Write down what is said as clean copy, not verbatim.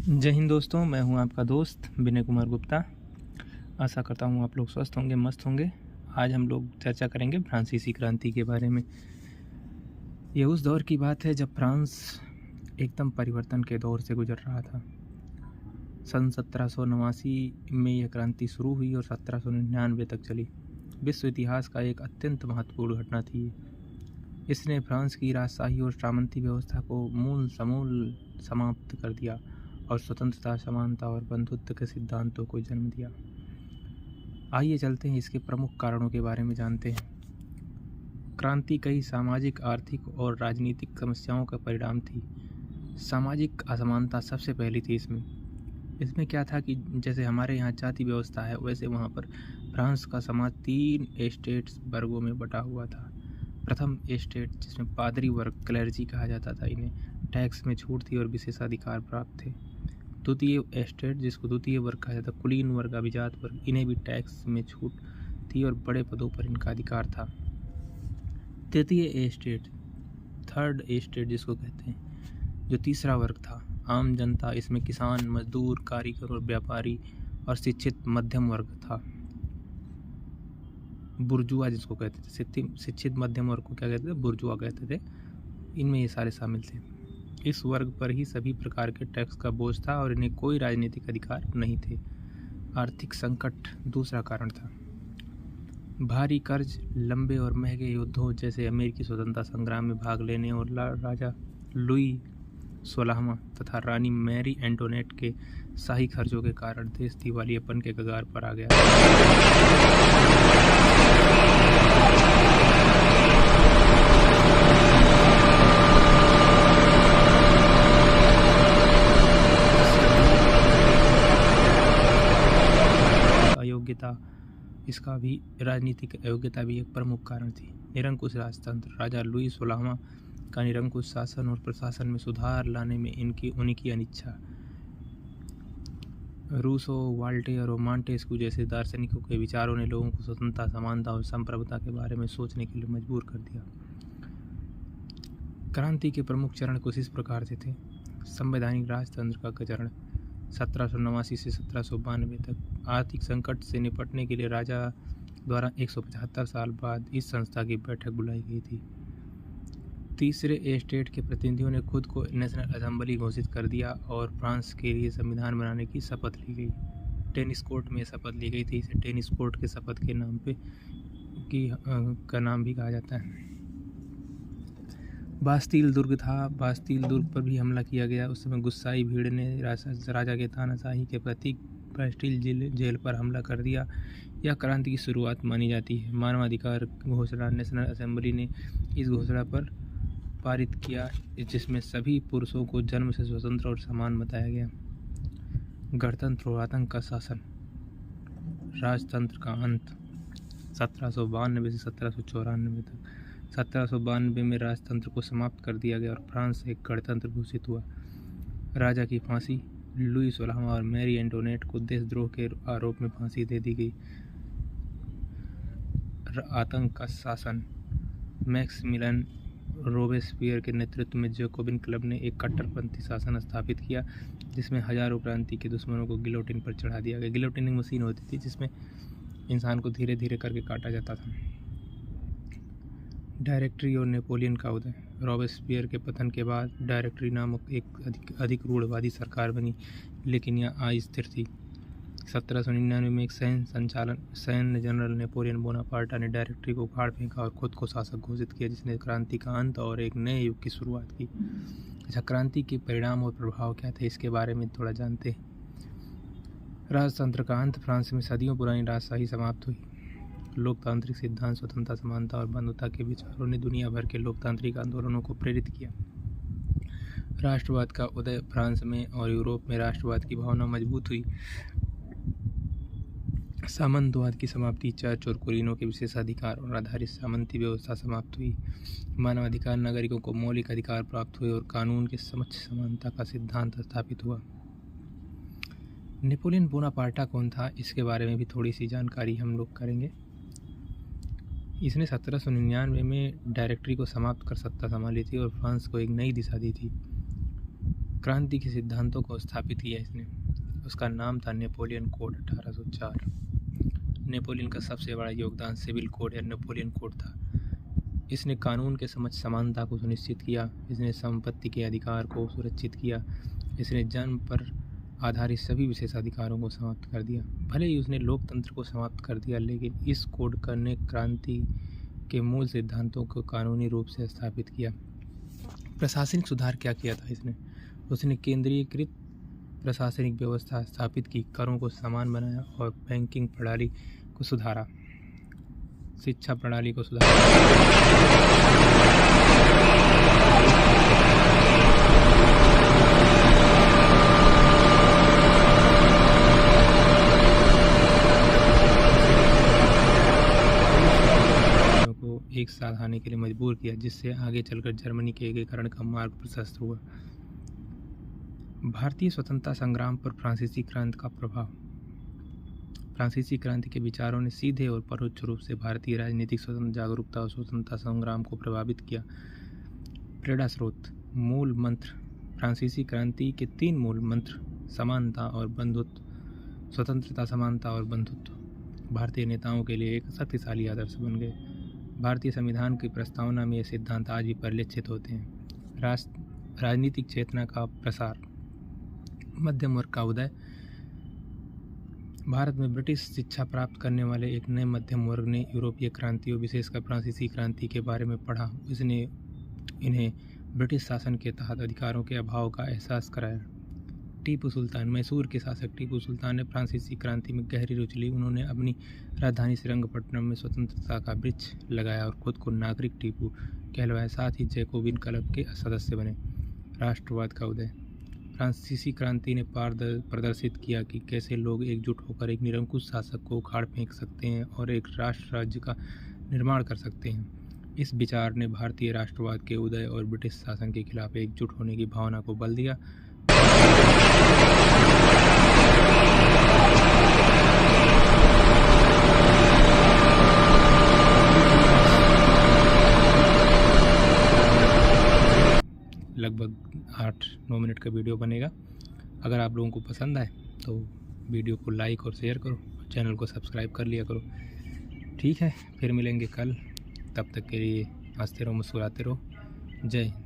जय हिंद दोस्तों, मैं हूं आपका दोस्त विनय कुमार गुप्ता। आशा करता हूं आप लोग स्वस्थ होंगे, मस्त होंगे। आज हम लोग चर्चा करेंगे फ्रांसीसी क्रांति के बारे में। यह उस दौर की बात है जब फ्रांस एकदम परिवर्तन के दौर से गुजर रहा था। सन 1789 में यह क्रांति शुरू हुई और 1799 तक चली। विश्व इतिहास का एक अत्यंत महत्वपूर्ण घटना थी। इसने फ्रांस की राजशाही और सामंती व्यवस्था को मूल समूल समाप्त कर दिया और स्वतंत्रता, समानता और बंधुत्व के सिद्धांतों को जन्म दिया। आइए चलते हैं इसके प्रमुख कारणों के बारे में जानते हैं। क्रांति कई सामाजिक, आर्थिक और राजनीतिक समस्याओं का परिणाम थी। सामाजिक असमानता सबसे पहली थी इसमें क्या था कि जैसे हमारे यहाँ जाति व्यवस्था है, वैसे वहाँ पर फ्रांस का समाज 3 एस्टेट्स वर्गों में बटा हुआ था। प्रथम एस्टेट, जिसमें पादरी वर्ग, क्लर्जी कहा जाता था, इन्हें टैक्स में छूट थी और विशेषाधिकार प्राप्त थे। द्वितीय एस्टेट, जिसको द्वितीय वर्ग कहा जाता, कुलीन वर्ग, अभिजात वर्ग, इन्हें भी टैक्स में छूट थी और बड़े पदों पर इनका अधिकार था। तृतीय एस्टेट, थर्ड एस्टेट जिसको कहते हैं, जो तीसरा वर्ग था, आम जनता। इसमें किसान, मजदूर, कारीगर और व्यापारी और शिक्षित मध्यम वर्ग था। बुर्जुआ जिसको कहते थे, शिक्षित मध्यम वर्ग को क्या कहते थे? बुर्जुआ कहते थे। इनमें ये सारे शामिल थे। इस वर्ग पर ही सभी प्रकार के टैक्स का बोझ था और इन्हें कोई राजनीतिक अधिकार नहीं थे। आर्थिक संकट दूसरा कारण था। भारी कर्ज, लंबे और महंगे युद्धों जैसे अमेरिकी स्वतंत्रता संग्राम में भाग लेने और राजा लुई 16वां तथा रानी मैरी एंटोनेट के शाही खर्चों के कारण देश दिवालियापन के कगार पर आ गया। अयोग्यता, इसका भी राजनीतिक अयोग्यता भी एक प्रमुख कारण थी। निरंकुश राजतंत्र, राजा लुई 16वां का निरंकुश शासन और प्रशासन में सुधार लाने में उनकी अनिच्छा। रूसो, वाल्टेयर और मॉन्टेस्क्यू जैसे दार्शनिकों के विचारों ने लोगों को स्वतंत्रता, समानता और संप्रभुता के बारे में सोचने के लिए मजबूर कर दिया। क्रांति के प्रमुख चरण कुछ इस प्रकार से थे। संवैधानिक राजतंत्र का चरण 1789 से 1792 तक। आर्थिक संकट से निपटने के लिए राजा द्वारा 175 साल बाद इस संस्था की बैठक बुलाई गई थी। तीसरे एस्टेट के प्रतिनिधियों ने खुद को नेशनल असेंबली घोषित कर दिया और फ्रांस के लिए संविधान बनाने की शपथ ली गई। टेनिस कोर्ट में शपथ ली गई थी। इसे टेनिस कोर्ट के शपथ के नाम पे का नाम भी कहा जाता है। बास्तील दुर्ग था। बास्तील दुर्ग पर भी हमला किया गया। उस समय गुस्साई भीड़ ने राजा के तानाशाही के प्रतीक बास्तील जेल पर हमला कर दिया। यह क्रांति की शुरुआत मानी जाती है। मानवाधिकार घोषणा, नेशनल असेंबली ने इस घोषणा पर पारित किया, जिसमें सभी पुरुषों को जन्म से स्वतंत्र और समान बताया गया। गणतंत्र और आतंक का शासन, राजतंत्र का अंत 1792 से 1794 तक। 1792 में राजतंत्र को समाप्त कर दिया गया और फ्रांस एक गणतंत्र घोषित हुआ। राजा की फांसी, लुई 16वां और मैरी एंटोनेट को देशद्रोह के आरोप में फांसी दे दी गई। आतंक का शासन, मैक्सिमिलियन रोबेस्पियर के नेतृत्व में जैकोबिन क्लब ने एक कट्टरपंथी शासन स्थापित किया, जिसमें हजारों क्रांति के दुश्मनों को गिलोटिन पर चढ़ा दिया गया। गिलोटिनिंग मशीन होती थी जिसमें इंसान को धीरे धीरे करके काटा जाता था। डायरेक्टरी और नेपोलियन का उदय, रोबेस्पियर के पतन के बाद डायरेक्टरी नामक एक अधिक रूढ़वादी सरकार बनी, लेकिन यह अस्थिर थी। 1799 में एक सैन्य जनरल नेपोलियन बोनापार्टा ने डायरेक्टरी को उखाड़ फेंका और खुद को शासक घोषित किया, जिसने क्रांति का अंत और एक नए युग की शुरुआत की। अच्छा, क्रांति के परिणाम और प्रभाव क्या थे, इसके बारे में थोड़ा जानते हैं। राजतंत्र का अंत, फ्रांस में सदियों पुरानी राजशाही समाप्त हुई। लोकतांत्रिक सिद्धांत, स्वतंत्रता, समानता और बंधुता के विचारों ने दुनिया भर के लोकतांत्रिक आंदोलनों को प्रेरित किया। राष्ट्रवाद का उदय, फ्रांस में और यूरोप में राष्ट्रवाद की भावना मजबूत हुई। सामंतवाद की समाप्ति, चर्च और कुलीनों के विशेषाधिकार और आधारित सामंती व्यवस्था समाप्त हुई। मानवाधिकार, नागरिकों को मौलिक अधिकार प्राप्त हुए और कानून के समक्ष समानता का सिद्धांत स्थापित हुआ। नेपोलियन बोनापार्टा कौन था, इसके बारे में भी थोड़ी सी जानकारी हम लोग करेंगे। इसने 1799 में डायरेक्टरी को समाप्त कर सत्ता संभाली थी और फ्रांस को एक नई दिशा दी थी। क्रांति के सिद्धांतों को स्थापित किया इसने। उसका नाम था नेपोलियन कोड 1804। नेपोलियन का सबसे बड़ा योगदान सिविल कोड या नेपोलियन कोड था। इसने कानून के समक्ष समानता को सुनिश्चित किया। इसने संपत्ति के अधिकार को सुरक्षित किया। इसने जन्म पर आधारित सभी विशेषाधिकारों को समाप्त कर दिया। भले ही उसने लोकतंत्र को समाप्त कर दिया, लेकिन इस कोड ने क्रांति के मूल सिद्धांतों को कानूनी रूप से स्थापित किया। प्रशासनिक सुधार क्या किया था इसने? उसने केंद्रीकृत प्रशासनिक व्यवस्था स्थापित की, करों को समान बनाया और बैंकिंग प्रणाली को सुधारा, शिक्षा प्रणाली को सुधारा। को एक साथ आने के लिए मजबूर किया, जिससे आगे चलकर जर्मनी के एकीकरण का मार्ग प्रशस्त हुआ। भारतीय स्वतंत्रता संग्राम पर फ्रांसीसी क्रांति का प्रभाव। फ्रांसीसी क्रांति के विचारों ने सीधे और परोक्ष रूप से भारतीय राजनीतिक स्वतंत्र जागरूकता और स्वतंत्रता संग्राम को प्रभावित किया। प्रेरणा स्रोत। मूल मंत्र। फ्रांसीसी क्रांति के 3 मूल मंत्र समानता और बंधुत्व, स्वतंत्रता, समानता और बंधुत्व भारतीय नेताओं के लिए एक शक्तिशाली आदर्श बन गए। भारतीय संविधान की प्रस्तावना में ये सिद्धांत आज भी परिलक्षित होते हैं। राजनीतिक चेतना का प्रसार। मध्यम वर्ग का उदय। भारत में ब्रिटिश शिक्षा प्राप्त करने वाले एक नए मध्यम वर्ग ने यूरोपीय क्रांतियों, विशेषकर फ्रांसीसी क्रांति के बारे में पढ़ा। इसने इन्हें ब्रिटिश शासन के तहत अधिकारों के अभाव का एहसास कराया। टीपू सुल्तान। मैसूर के शासक टीपू सुल्तान ने फ्रांसीसी क्रांति में गहरी रुचि ली। उन्होंने अपनी राजधानी श्रीरंगपट्टनम में स्वतंत्रता का वृक्ष लगाया और खुद को नागरिक टीपू कहलवाया। साथ ही जैकोबिन क्लब के सदस्य बने। राष्ट्रवाद का उदय। फ्रांसीसी क्रांति ने प्रदर्शित किया कि कैसे लोग एकजुट होकर एक निरंकुश शासक को उखाड़ फेंक सकते हैं और एक राष्ट्र राज्य का निर्माण कर सकते हैं। इस विचार ने भारतीय राष्ट्रवाद के उदय और ब्रिटिश शासन के खिलाफ एकजुट होने की भावना को बल दिया। लगभग 8-9 मिनट का वीडियो बनेगा। अगर आप लोगों को पसंद आए तो वीडियो को लाइक और शेयर करो, चैनल को सब्सक्राइब कर लिया करो। ठीक है, फिर मिलेंगे कल। तब तक के लिए हंसते रहो, मुस्कुराते रहो। जय हिंद।